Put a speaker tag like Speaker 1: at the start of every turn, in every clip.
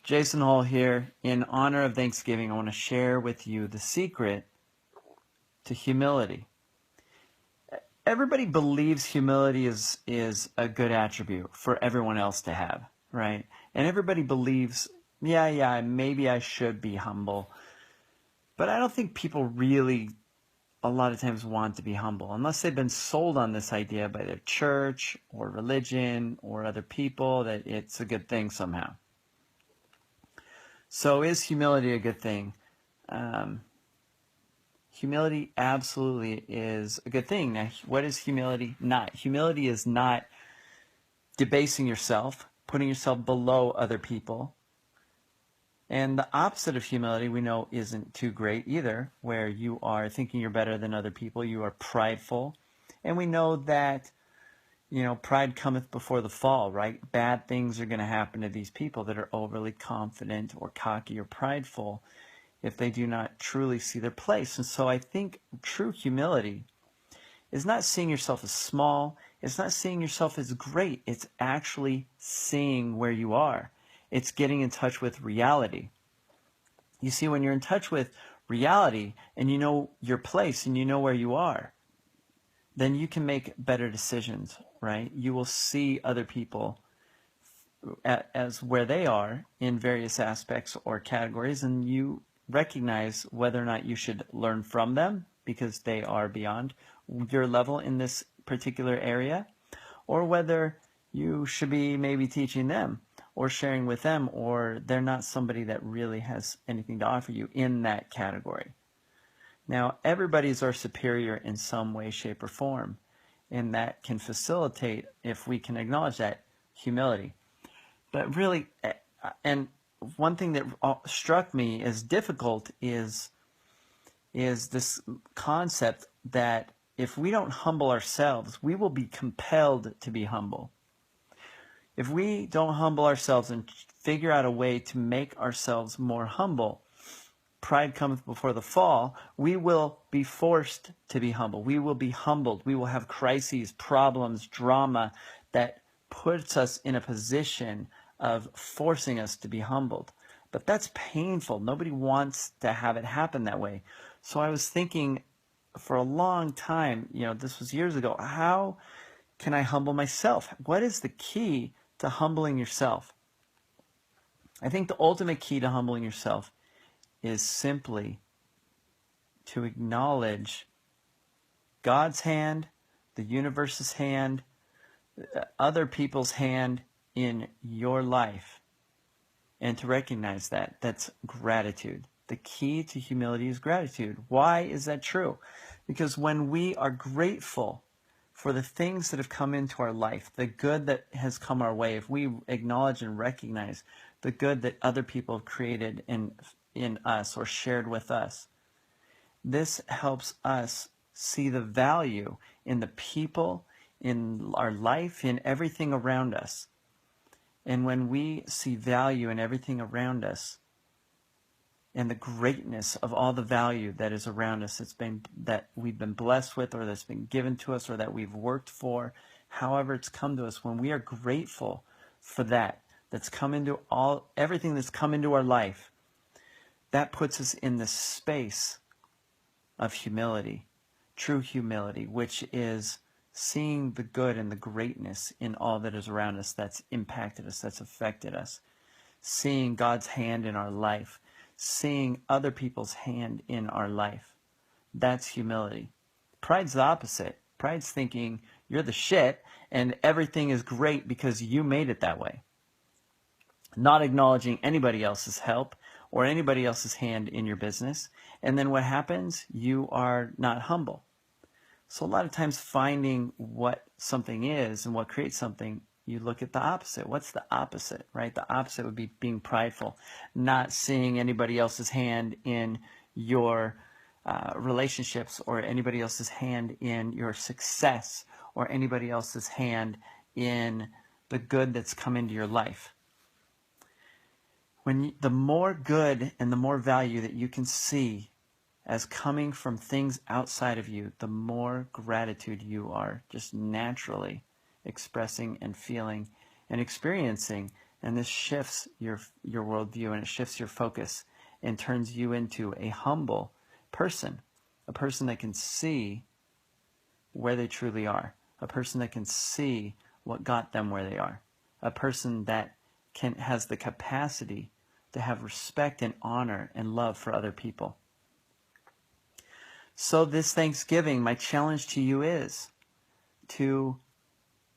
Speaker 1: Jason Hall here. In honor of Thanksgiving, I want to share with you the secret to humility. Everybody believes humility is a good attribute for everyone else to have, right? And everybody believes, yeah, maybe I should be humble. But I don't think people really a lot of times want to be humble unless they've been sold on this idea by their church or religion or other people that it's a good thing somehow. So is humility a good thing? Humility absolutely is a good thing. Now, what is humility not? Humility is not debasing yourself, putting yourself below other people. And the opposite of humility we know isn't too great either, where you are thinking you're better than other people, you are prideful. And we know that, pride cometh before the fall, right? Bad things are going to happen to these people that are overly confident or cocky or prideful if they do not truly see their place. And so I think true humility is not seeing yourself as small. It's not seeing yourself as great. It's actually seeing where you are. It's getting in touch with reality. You see, when you're in touch with reality and you know your place and you know where you are, then you can make better decisions, right? You will see other people as where they are in various aspects or categories, and you recognize whether or not you should learn from them because they are beyond your level in this particular area, or whether you should be maybe teaching them or sharing with them, or they're not somebody that really has anything to offer you in that category. Now, everybody's our superior in some way, shape, or form, and that can facilitate, if we can acknowledge that, humility. But really, and one thing that struck me as difficult is this concept that if we don't humble ourselves, we will be compelled to be humble. If we don't humble ourselves and figure out a way to make ourselves more humble, pride cometh before the fall, we will be forced to be humble. We will be humbled. We will have crises, problems, drama that puts us in a position of forcing us to be humbled. But that's painful. Nobody wants to have it happen that way. So I was thinking for a long time, this was years ago, how can I humble myself? What is the key to humbling yourself? I think the ultimate key to humbling yourself is simply to acknowledge God's hand, the universe's hand, other people's hand in your life, and to recognize that. That's gratitude. The key to humility is gratitude. Why is that true? Because when we are grateful for the things that have come into our life, the good that has come our way, if we acknowledge and recognize the good that other people have created in us or shared with us, this helps us see the value in the people, in our life, in everything around us. And when we see value in everything around us and the greatness of all the value that is around us, that we've been blessed with, or that's been given to us, or that we've worked for, however it's come to us, when we are grateful for that's come into everything that's come into our life, that puts us in the space of humility, true humility, which is seeing the good and the greatness in all that is around us that's impacted us, that's affected us. Seeing God's hand in our life. Seeing other people's hand in our life. That's humility. Pride's the opposite. Pride's thinking you're the shit and everything is great because you made it that way. Not acknowledging anybody else's help or anybody else's hand in your business. And then what happens? You are not humble. So a lot of times finding what something is and what creates something, you look at the opposite. What's the opposite, right? The opposite would be being prideful, not seeing anybody else's hand in your relationships, or anybody else's hand in your success, or anybody else's hand in the good that's come into your life. The more good and the more value that you can see as coming from things outside of you, the more gratitude you are just naturally expressing and feeling and experiencing. And this shifts your worldview, and it shifts your focus and turns you into a humble person, a person that can see where they truly are, a person that can see what got them where they are, a person that has the capacity to have respect and honor and love for other people. So this Thanksgiving, my challenge to you is to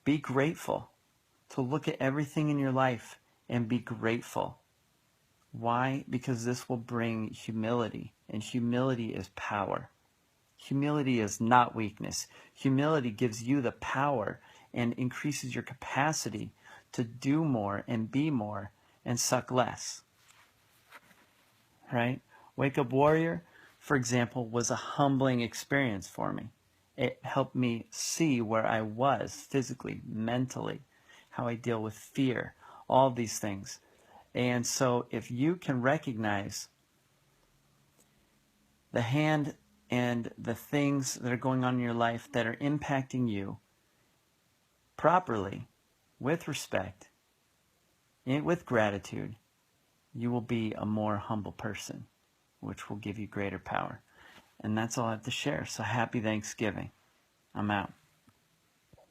Speaker 1: be grateful, to look at everything in your life and be grateful. Why? Because this will bring humility, and humility is power. Humility is not weakness. Humility gives you the power and increases your capacity to do more and be more and suck less. Right? Wake Up Warrior, for example, was a humbling experience for me. It helped me see where I was physically, mentally, how I deal with fear, all these things. And so if you can recognize the hand and the things that are going on in your life that are impacting you properly, with respect, and with gratitude, you will be a more humble person, which will give you greater power. And that's all I have to share. So happy Thanksgiving. I'm out.